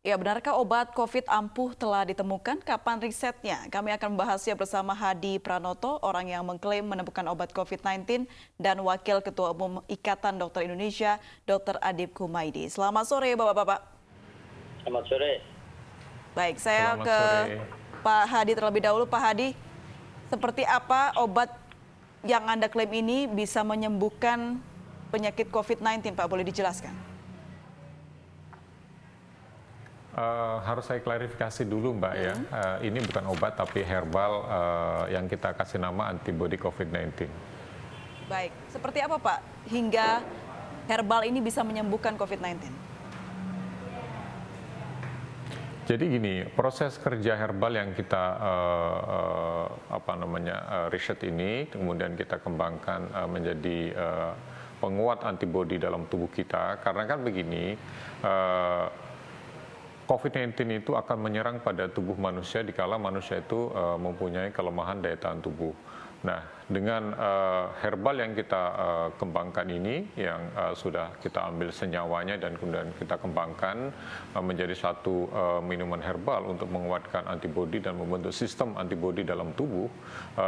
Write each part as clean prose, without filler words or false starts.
Ya, benarkah obat COVID ampuh telah ditemukan? Kapan risetnya? Kami akan membahasnya bersama Hadi Pranoto, orang yang mengklaim menemukan obat COVID-19, dan Wakil Ketua Umum Ikatan Dokter Indonesia, Dr. Adib Kumaydi. Selamat sore, Bapak-Bapak. Selamat sore. Baik, saya Selamat ke sore. Pak Hadi terlebih dahulu. Pak Hadi, seperti apa obat yang Anda klaim ini bisa menyembuhkan penyakit COVID-19, Pak? Boleh dijelaskan? Harus saya klarifikasi dulu Mbak ya, ini bukan obat tapi herbal yang kita kasih nama antibody COVID-19. Baik, seperti apa Pak hingga herbal ini bisa menyembuhkan COVID-19? Jadi gini, proses kerja herbal yang kita riset ini, kemudian kita kembangkan menjadi penguat antibody dalam tubuh kita. Karena kan begini, COVID-19 itu akan menyerang pada tubuh manusia dikala manusia itu mempunyai kelemahan daya tahan tubuh. Nah, dengan herbal yang kita kembangkan ini, yang sudah kita ambil senyawanya dan kemudian kita kembangkan menjadi satu minuman herbal untuk menguatkan antibodi dan membentuk sistem antibodi dalam tubuh,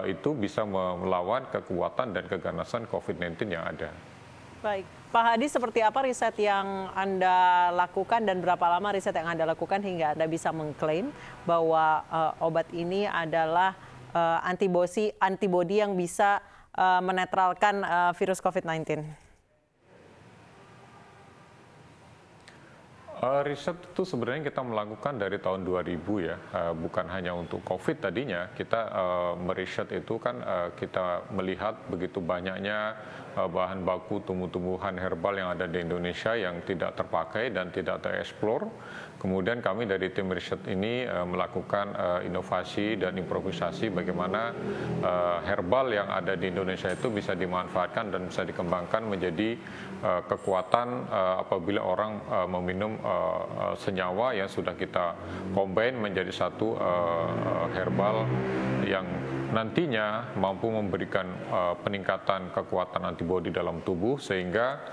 itu bisa melawan kekuatan dan keganasan COVID-19 yang ada. Baik, Pak Hadi, seperti apa riset yang Anda lakukan dan berapa lama riset yang Anda lakukan hingga Anda bisa mengklaim bahwa obat ini adalah antibodi yang bisa menetralkan virus COVID-19? Riset itu sebenarnya kita melakukan dari tahun 2000 ya, bukan hanya untuk COVID tadinya. Kita meriset itu kan kita melihat begitu banyaknya bahan baku tumbuh-tumbuhan herbal yang ada di Indonesia yang tidak terpakai dan tidak tereksplor. Kemudian kami dari tim riset ini melakukan inovasi dan improvisasi bagaimana herbal yang ada di Indonesia itu bisa dimanfaatkan dan bisa dikembangkan menjadi kekuatan apabila orang meminum senyawa yang sudah kita combine menjadi satu herbal yang nantinya mampu memberikan peningkatan kekuatan antibodi dalam tubuh, sehingga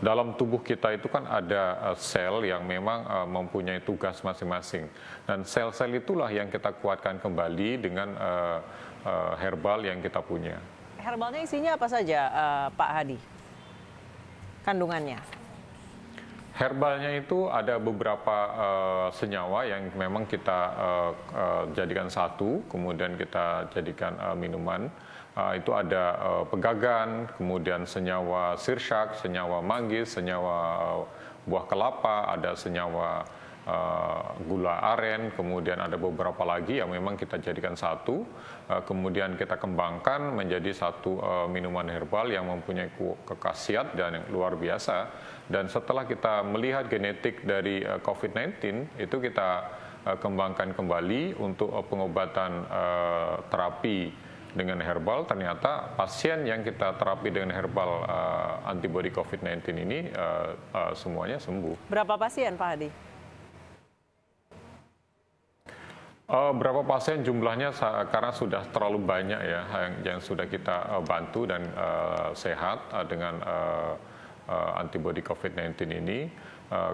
dalam tubuh kita itu kan ada sel yang memang mempunyai tugas masing-masing, dan sel-sel itulah yang kita kuatkan kembali dengan herbal yang kita punya. Herbalnya isinya apa saja, Pak Hadi? Kandungannya? Herbalnya itu ada beberapa senyawa yang memang kita jadikan satu, kemudian kita jadikan minuman. Itu ada pegagan, kemudian senyawa sirsak, senyawa manggis, senyawa buah kelapa, ada senyawa gula aren, kemudian ada beberapa lagi yang memang kita jadikan satu, kemudian kita kembangkan menjadi satu minuman herbal yang mempunyai khasiat dan yang luar biasa. Dan setelah kita melihat genetik dari COVID-19, itu kita kembangkan kembali untuk pengobatan terapi dengan herbal. Ternyata pasien yang kita terapi dengan herbal antibody COVID-19 ini semuanya sembuh. Berapa pasien, Pak Hadi? Berapa pasien jumlahnya karena sudah terlalu banyak ya yang sudah kita bantu dan sehat dengan antibody COVID-19 ini.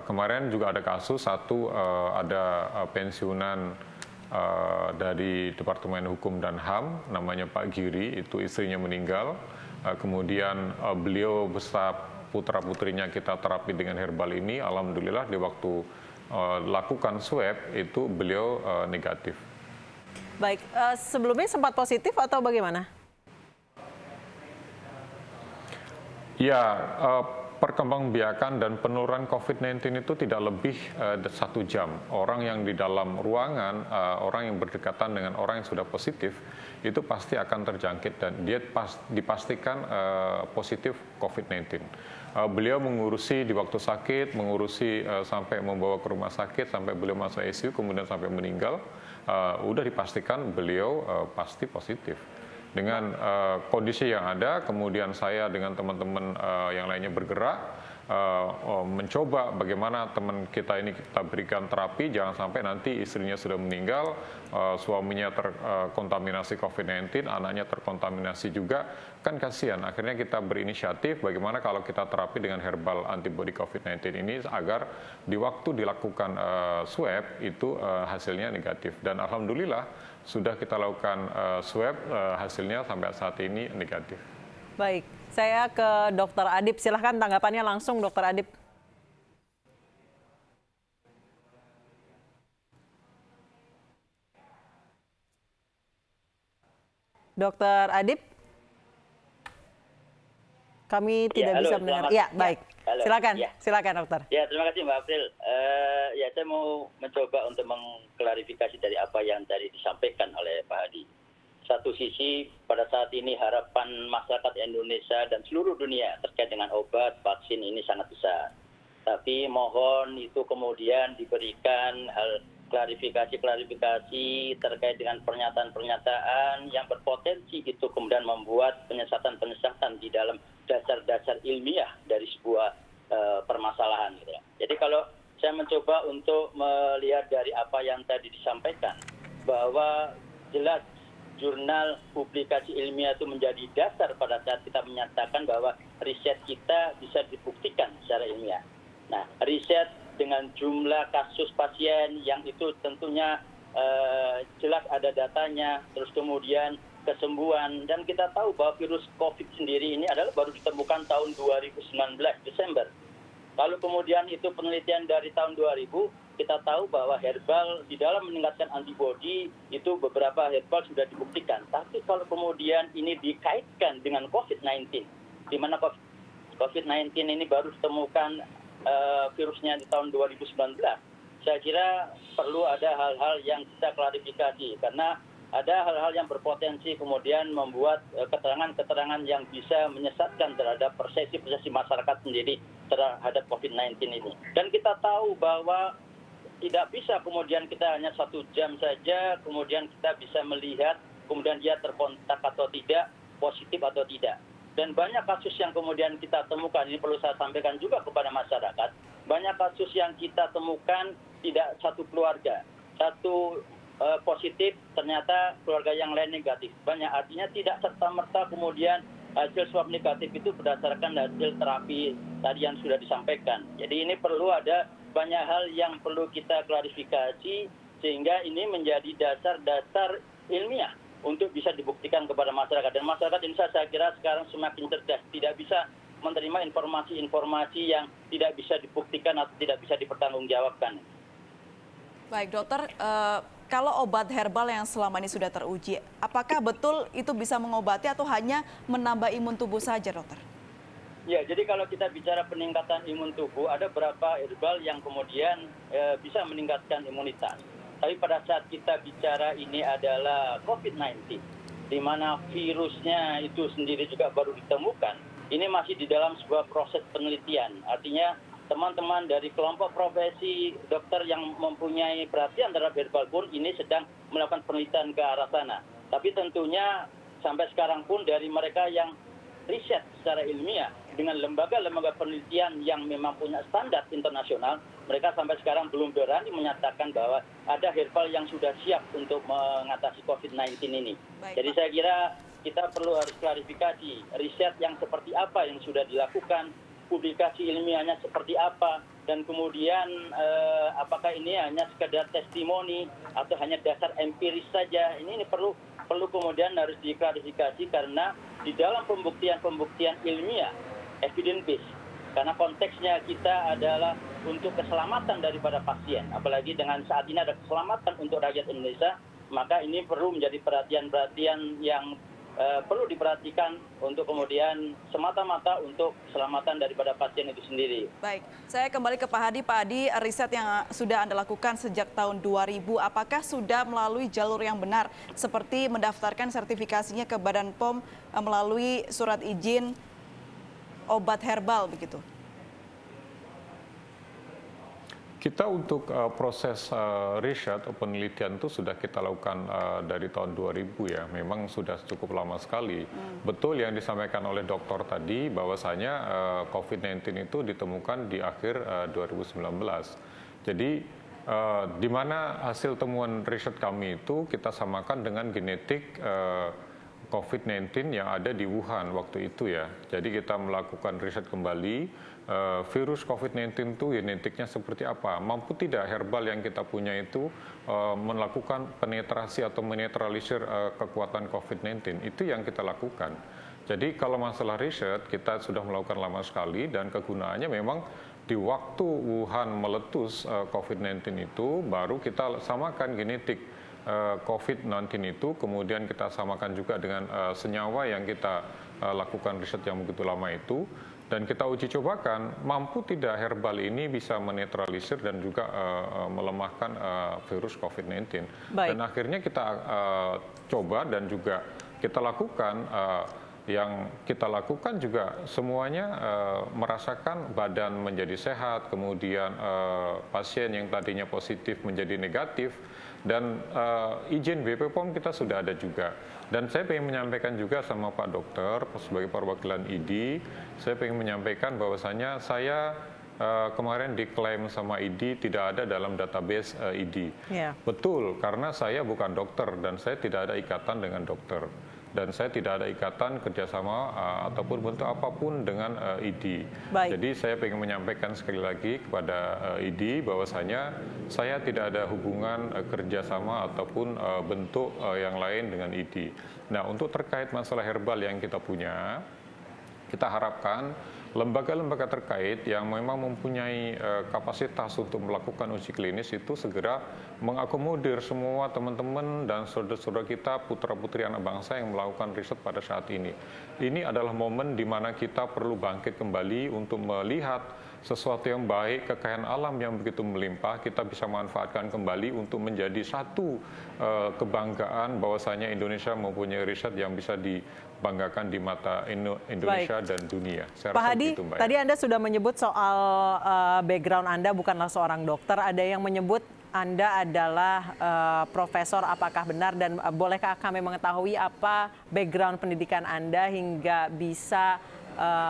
Kemarin juga ada kasus ada pensiunan dari Departemen Hukum dan HAM, namanya Pak Giri, itu istrinya meninggal. Kemudian beliau beserta putra-putrinya kita terapi dengan herbal ini. Alhamdulillah di waktu lakukan swab itu beliau negatif. Baik, sebelumnya sempat positif atau bagaimana? Ya, perkembangbiakan dan penurunan COVID-19 itu tidak lebih 1 jam. Orang yang di dalam ruangan, orang yang berdekatan dengan orang yang sudah positif, itu pasti akan terjangkit dan dia dipastikan positif COVID-19. Beliau mengurusi di waktu sakit, mengurusi sampai membawa ke rumah sakit, sampai beliau masuk ICU, kemudian sampai meninggal, udah dipastikan beliau pasti positif. Dengan kondisi yang ada, kemudian saya dengan teman-teman yang lainnya bergerak, mencoba bagaimana teman kita ini kita berikan terapi, jangan sampai nanti istrinya sudah meninggal, suaminya terkontaminasi COVID-19, anaknya terkontaminasi juga, kan kasihan. Akhirnya kita berinisiatif bagaimana kalau kita terapi dengan herbal antibody COVID-19 ini agar di waktu dilakukan swab itu hasilnya negatif. Dan alhamdulillah sudah kita lakukan swab, hasilnya sampai saat ini negatif. Baik, saya ke Dr. Adib. Silahkan tanggapannya langsung, Dr. Adib. Dr. Adib, kami tidak halo, bisa mendengar. selamat. Ya, baik. Halo. Silakan, Ya. silakan, Dokter. Ya, terima kasih Mbak April. Ya, saya mau mencoba untuk mengklarifikasi dari apa yang tadi disampaikan oleh Pak Hadi. Satu sisi, pada saat ini harapan masyarakat Indonesia dan seluruh dunia terkait dengan obat, vaksin ini sangat besar. Tapi mohon itu kemudian diberikan hal klarifikasi terkait dengan pernyataan-pernyataan yang berpotensi itu kemudian membuat penyesatan-penyesatan di dalam dasar-dasar ilmiah dari sebuah permasalahan. Gitu. Jadi kalau saya mencoba untuk melihat dari apa yang tadi disampaikan, bahwa jelas jurnal publikasi ilmiah itu menjadi dasar pada saat kita menyatakan bahwa riset kita bisa dibuktikan secara ilmiah. Nah, riset dengan jumlah kasus pasien yang itu tentunya jelas ada datanya, terus kemudian kesembuhan, dan kita tahu bahwa virus COVID sendiri ini adalah baru ditemukan tahun 2019 Desember. Lalu kemudian itu penelitian dari tahun 2000, kita tahu bahwa herbal di dalam meningkatkan antibodi itu beberapa herbal sudah dibuktikan. Tapi kalau kemudian ini dikaitkan dengan COVID-19, di mana COVID-19 ini baru ditemukan virusnya di tahun 2019, saya kira perlu ada hal-hal yang kita klarifikasi, karena ada hal-hal yang berpotensi kemudian membuat keterangan-keterangan yang bisa menyesatkan terhadap persepsi masyarakat sendiri terhadap COVID-19 ini. Dan kita tahu bahwa tidak bisa kemudian kita hanya 1 jam saja, kemudian kita bisa melihat kemudian dia terkontak atau tidak, positif atau tidak. Dan banyak kasus yang kemudian kita temukan, ini perlu saya sampaikan juga kepada masyarakat, banyak kasus yang kita temukan tidak satu keluarga, satu positif, ternyata keluarga yang lain negatif. Banyak, artinya tidak serta-merta kemudian hasil swab negatif itu berdasarkan hasil terapi tadi yang sudah disampaikan. Jadi ini perlu ada banyak hal yang perlu kita klarifikasi sehingga ini menjadi dasar-dasar ilmiah untuk bisa dibuktikan kepada masyarakat. Dan masyarakat Indonesia saya kira sekarang semakin cerdas, tidak bisa menerima informasi-informasi yang tidak bisa dibuktikan atau tidak bisa dipertanggungjawabkan. Baik dokter, kalau obat herbal yang selama ini sudah teruji, apakah betul itu bisa mengobati atau hanya menambah imun tubuh saja dokter? Ya, jadi kalau kita bicara peningkatan imun tubuh, ada beberapa herbal yang kemudian bisa meningkatkan imunitas. Tapi pada saat kita bicara ini adalah COVID-19, di mana virusnya itu sendiri juga baru ditemukan, ini masih di dalam sebuah proses penelitian. Artinya teman-teman dari kelompok profesi dokter yang mempunyai perhatian terhadap herbal pun ini sedang melakukan penelitian ke arah sana. Tapi tentunya sampai sekarang pun dari mereka yang riset secara ilmiah dengan lembaga-lembaga penelitian yang memang punya standar internasional, mereka sampai sekarang belum berani menyatakan bahwa ada herbal yang sudah siap untuk mengatasi COVID-19 ini. Baik, jadi saya kira kita perlu harus klarifikasi riset yang seperti apa yang sudah dilakukan, publikasi ilmiahnya seperti apa, dan kemudian apakah ini hanya sekedar testimoni atau hanya dasar empiris saja. Ini perlu kemudian harus diklarifikasi karena di dalam pembuktian ilmiah, evidence based, karena konteksnya kita adalah untuk keselamatan daripada pasien, apalagi dengan saat ini ada keselamatan untuk rakyat Indonesia, maka ini perlu menjadi perhatian yang perlu diperhatikan untuk kemudian semata-mata untuk keselamatan daripada pasien itu sendiri. Baik, saya kembali ke Pak Hadi. Pak Hadi, riset yang sudah Anda lakukan sejak tahun 2000, apakah sudah melalui jalur yang benar seperti mendaftarkan sertifikasinya ke Badan POM melalui surat izin obat herbal begitu? Kita untuk proses riset atau penelitian itu sudah kita lakukan dari tahun 2000 ya, memang sudah cukup lama sekali. Betul yang disampaikan oleh dokter tadi bahwasanya COVID-19 itu ditemukan di akhir 2019. Jadi di mana hasil temuan riset kami itu kita samakan dengan genetik COVID-19 yang ada di Wuhan waktu itu ya. Jadi kita melakukan riset kembali virus COVID-19 itu genetiknya seperti apa. Mampu tidak herbal yang kita punya itu melakukan penetrasi atau menetralisir kekuatan COVID-19. Itu yang kita lakukan. Jadi kalau masalah riset kita sudah melakukan lama sekali dan kegunaannya memang di waktu Wuhan meletus COVID-19 itu baru kita samakan genetik COVID-19 itu, kemudian kita samakan juga dengan senyawa yang kita lakukan riset yang begitu lama itu, dan kita uji cobakan mampu tidak herbal ini bisa menetralisir dan juga melemahkan virus COVID-19. Dan akhirnya kita coba dan juga kita lakukan yang kita lakukan juga semuanya merasakan badan menjadi sehat, kemudian pasien yang tadinya positif menjadi negatif, dan izin BP POM kita sudah ada juga. Dan saya ingin menyampaikan juga sama Pak Dokter sebagai perwakilan ID, saya ingin menyampaikan bahwasanya saya kemarin diklaim sama ID tidak ada dalam database ID. Betul, karena saya bukan dokter dan saya tidak ada ikatan dengan dokter. Dan saya tidak ada ikatan kerjasama ataupun bentuk apapun dengan ID. Jadi saya ingin menyampaikan sekali lagi kepada ID bahwasanya saya tidak ada hubungan kerjasama ataupun bentuk yang lain dengan ID. Nah, untuk terkait masalah herbal yang kita punya, kita harapkan lembaga-lembaga terkait yang memang mempunyai kapasitas untuk melakukan uji klinis itu segera mengakomodir semua teman-teman dan saudara-saudara kita, putra-putri anak bangsa yang melakukan riset pada saat ini. Ini adalah momen di mana kita perlu bangkit kembali untuk melihat sesuatu yang baik, kekayaan alam yang begitu melimpah, kita bisa manfaatkan kembali untuk menjadi satu kebanggaan bahwasanya Indonesia mempunyai riset yang bisa dibanggakan di mata Indonesia dan dunia. Saya Pak Hadi, tadi Anda sudah menyebut soal background Anda bukanlah seorang dokter, ada yang menyebut Anda adalah profesor, apakah benar dan bolehkah kami mengetahui apa background pendidikan Anda hingga bisa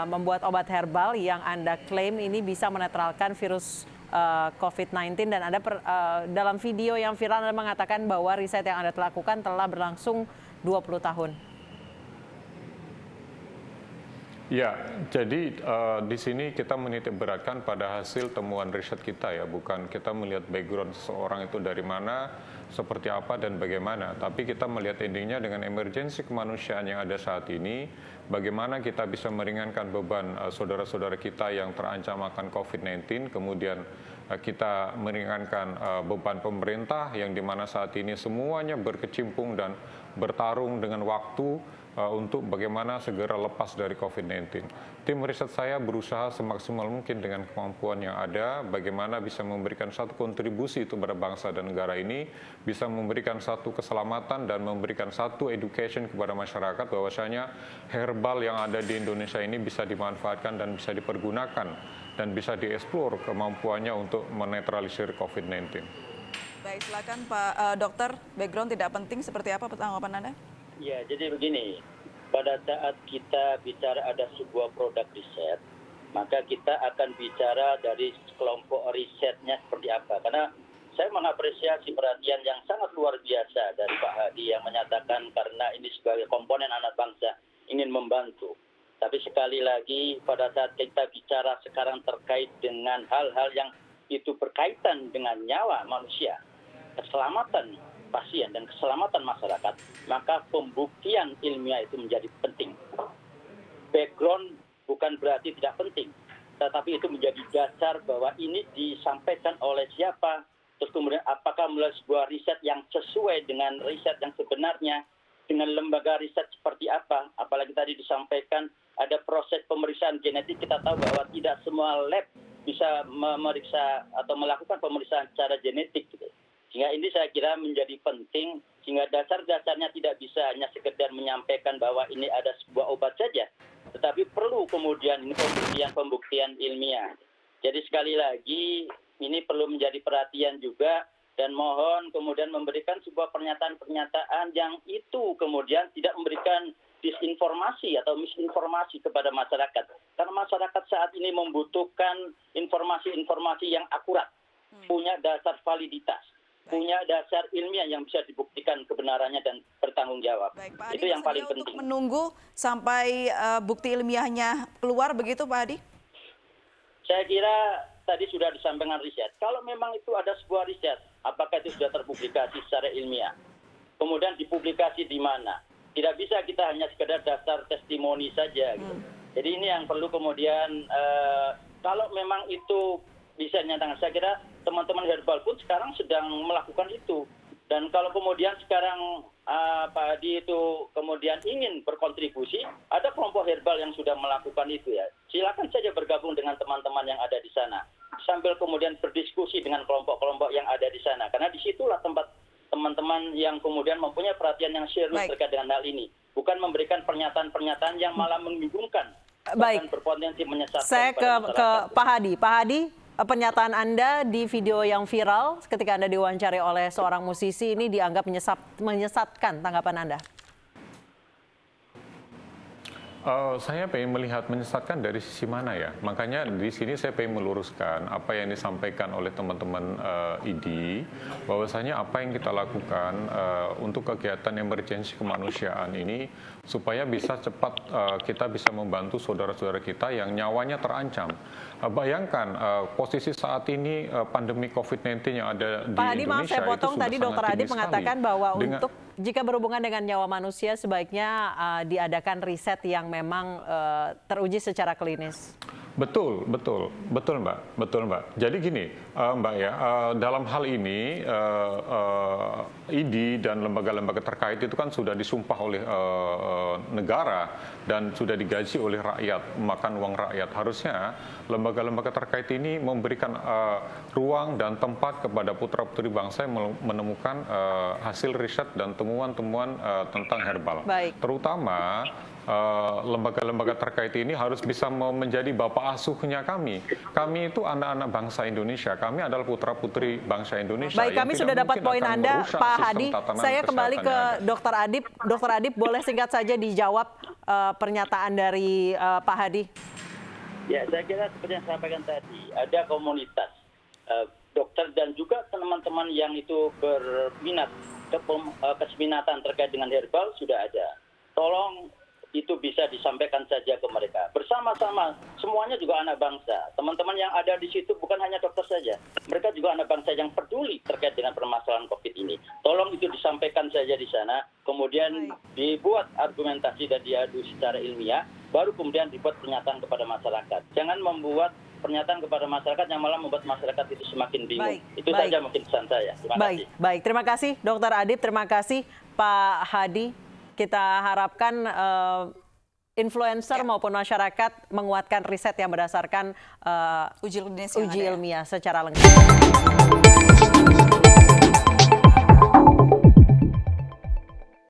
membuat obat herbal yang Anda klaim ini bisa menetralkan virus COVID-19 dan Anda dalam video yang viral Anda mengatakan bahwa riset yang Anda lakukan telah berlangsung 20 tahun. Ya, jadi di sini kita menitik beratkan pada hasil temuan riset kita ya, bukan kita melihat background seseorang itu dari mana, seperti apa dan bagaimana, tapi kita melihat endingnya dengan emergensi kemanusiaan yang ada saat ini, bagaimana kita bisa meringankan beban saudara-saudara kita yang terancam akan COVID-19, kemudian kita meringankan beban pemerintah yang dimana saat ini semuanya berkecimpung dan bertarung dengan waktu untuk bagaimana segera lepas dari COVID-19. Tim riset saya berusaha semaksimal mungkin dengan kemampuan yang ada, bagaimana bisa memberikan satu kontribusi itu pada bangsa dan negara ini, bisa memberikan satu keselamatan dan memberikan satu education kepada masyarakat bahwasanya herbal yang ada di Indonesia ini bisa dimanfaatkan dan bisa dipergunakan dan bisa dieksplor kemampuannya untuk menetralisir COVID-19. Baik, silakan Pak Dokter, background tidak penting seperti apa tanggapan Anda? Ya, jadi begini, pada saat kita bicara ada sebuah produk riset, maka kita akan bicara dari kelompok risetnya seperti apa. Karena saya mengapresiasi perhatian yang sangat luar biasa dari Pak Hadi yang menyatakan karena ini sebagai komponen anak bangsa ingin membantu. Tapi sekali lagi pada saat kita bicara sekarang terkait dengan hal-hal yang itu berkaitan dengan nyawa manusia, keselamatan pasien dan keselamatan masyarakat, maka pembuktian ilmiah itu menjadi penting. Background bukan berarti tidak penting, tetapi itu menjadi dasar bahwa ini disampaikan oleh siapa, terus kemudian apakah melalui sebuah riset yang sesuai dengan riset yang sebenarnya, dengan lembaga riset seperti apa, apalagi tadi disampaikan ada proses pemeriksaan genetik, kita tahu bahwa tidak semua lab bisa memeriksa atau melakukan pemeriksaan secara genetik gitu. Sehingga ini saya kira menjadi penting, sehingga dasar-dasarnya tidak bisa hanya sekedar menyampaikan bahwa ini ada sebuah obat saja, tetapi perlu kemudian ini pembuktian ilmiah. Jadi sekali lagi ini perlu menjadi perhatian juga dan mohon kemudian memberikan sebuah pernyataan-pernyataan yang itu kemudian tidak memberikan disinformasi atau misinformasi kepada masyarakat. Karena masyarakat saat ini membutuhkan informasi-informasi yang akurat, punya dasar validitas, punya dasar ilmiah yang bisa dibuktikan kebenarannya dan bertanggung jawab. Baik, Pak Itu Hadi, yang paling bersedia penting. untuk menunggu sampai bukti ilmiahnya keluar begitu, Pak Hadi? Saya kira tadi sudah disampaikan riset. Kalau memang itu ada sebuah riset, apakah itu sudah terpublikasi secara ilmiah? Kemudian dipublikasi di mana? Tidak bisa kita hanya sekedar dasar testimoni saja. Gitu. Jadi ini yang perlu kemudian, kalau memang itu bisa dinyatakan, saya kira teman-teman Herbal pun sekarang sedang melakukan itu. Dan kalau kemudian sekarang Pak Hadi itu kemudian ingin berkontribusi, ada kelompok herbal yang sudah melakukan itu ya. Silakan saja bergabung dengan teman-teman yang ada di sana. Sambil kemudian berdiskusi dengan kelompok-kelompok yang ada di sana. Karena disitulah tempat teman-teman yang kemudian mempunyai perhatian yang serius terkait dengan hal ini. Bukan memberikan pernyataan-pernyataan yang malah membingungkan. Baik, bahkan berpotensi menyesatkan saya ke Pak Hadi. Pak Hadi, pernyataan Anda di video yang viral ketika Anda diwawancari oleh seorang musisi ini dianggap menyesatkan, tanggapan Anda? Saya pengen melihat menyesatkan dari sisi mana ya. Makanya di sini saya pengen meluruskan apa yang disampaikan oleh teman-teman ID, bahwasanya apa yang kita lakukan untuk kegiatan emergensi kemanusiaan ini supaya bisa cepat kita bisa membantu saudara-saudara kita yang nyawanya terancam. Bayangkan posisi saat ini pandemi COVID-19 yang ada di Pak Hadi, Indonesia, maaf saya potong, tadi Dr. Adib mengatakan bahwa untuk jika berhubungan dengan nyawa manusia sebaiknya diadakan riset yang memang teruji secara klinis. Betul Mbak. Jadi gini, Mbak ya, dalam hal ini ID dan lembaga-lembaga terkait itu kan sudah disumpah oleh negara dan sudah digaji oleh rakyat, makan uang rakyat. Harusnya lembaga-lembaga terkait ini memberikan ruang dan tempat kepada putra-putri bangsa yang menemukan hasil riset dan temuan-temuan tentang herbal. Baik. Terutama lembaga-lembaga terkait ini harus bisa menjadi bapak asuhnya kami. Kami itu anak-anak bangsa Indonesia. Kami adalah putra-putri bangsa Indonesia. Baik, kami sudah dapat poin Anda, Pak Hadi. Saya kembali ke Dr. Adib. Dr. Adib, boleh singkat saja dijawab pernyataan dari Pak Hadi? Ya, saya kira seperti yang saya sampaikan tadi, ada komunitas dokter dan juga teman-teman yang itu berminat, keseminatan terkait dengan herbal sudah ada. Tolong itu bisa disampaikan saja ke mereka. Bersama-sama, semuanya juga anak bangsa. Teman-teman yang ada di situ bukan hanya dokter saja. Mereka juga anak bangsa yang peduli terkait dengan permasalahan COVID ini. Tolong itu disampaikan saja di sana, kemudian dibuat argumentasi dan diadu secara ilmiah, baru kemudian dibuat pernyataan kepada masyarakat. Jangan membuat pernyataan kepada masyarakat yang malah membuat masyarakat itu semakin bingung. Itu saja mungkin pesan saya. Terima kasih. Baik. Terima kasih Dr. Adib, terima kasih Pak Hadi. Kita harapkan influencer maupun masyarakat menguatkan riset yang berdasarkan uji ilmiah secara lengkap.